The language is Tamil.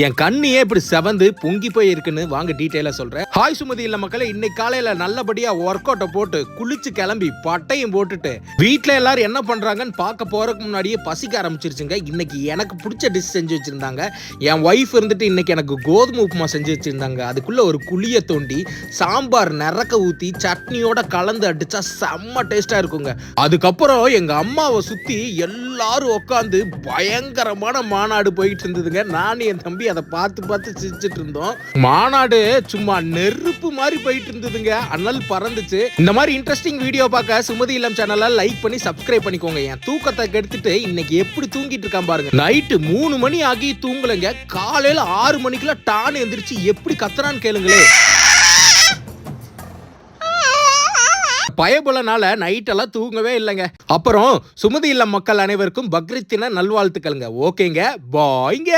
என் கண்ணியே இப்படி செவந்து பொங்கி போய் இருக்குன்னு வாங்க டீட்டெயிலா சொல்றேன். ஹாய் சுமதி இல்ல மக்களே, இன்னைக்கு காலையில நல்லபடியா ஒர்க் அவுட்டை போட்டு குளிச்சு கிளம்பி பட்டையும் போட்டுட்டு வீட்டுல எல்லாரும் என்ன பண்றாங்கன்னு பார்க்க போறதுக்கு முன்னாடியே பசிக்க ஆரம்பிச்சிருச்சுங்க. இன்னைக்கு எனக்கு பிடிச்ச டிஷ் செஞ்சு வச்சிருந்தாங்க. என் ஒய்ஃப் இருந்துட்டு இன்னைக்கு எனக்கு கோதுமை உப்புமா செஞ்சு வச்சிருந்தாங்க. அதுக்குள்ள ஒரு குழிய தோண்டி சாம்பார் நிறக்க ஊத்தி சட்னியோட கலந்து அடிச்சா செம்ம டேஸ்டா இருக்குங்க. அதுக்கப்புறம் எங்க அம்மாவை சுத்தி எல்லாரும் உட்காந்து பயங்கரமான மாநாடு போயிட்டு இருந்ததுங்க. நானும் என் தம்பி அதை பார்த்து சிரிச்சிட்டு இருந்தோம். மாநாடு சும்மா நெருப்பு மாதிரி போயிட்டு இருந்ததுங்க. அனல் பறந்துச்சு. இந்த மாதிரி இன்ட்ரெஸ்டிங் வீடியோ பார்க்க சுமதி இல்லம் சேனலை லைக் பண்ணி சப்ஸ்கிரைப் பண்ணிக்கோங்க. என் தூக்கத்தை கெடுத்துட்டு இன்னைக்கு எப்படி தூங்கிட்டு இருக்கான் பாருங்க. நைட்டு 3 மணி ஆகி தூங்கலங்க. காலையில 6 மணிக்குள்ள டான் எந்திரிச்சு எப்படி கத்துறான்னு கேளுங்களே. பயபுலனால நைட்டெல்லாம் தூங்கவே இல்லைங்க. அப்புறம் சுமதி இல்லம் மக்கள் அனைவருக்கும் பக்ரீத் தின நல்வாழ்த்துக்கள்ங்க. ஓகேங்க, பாய்ங்க.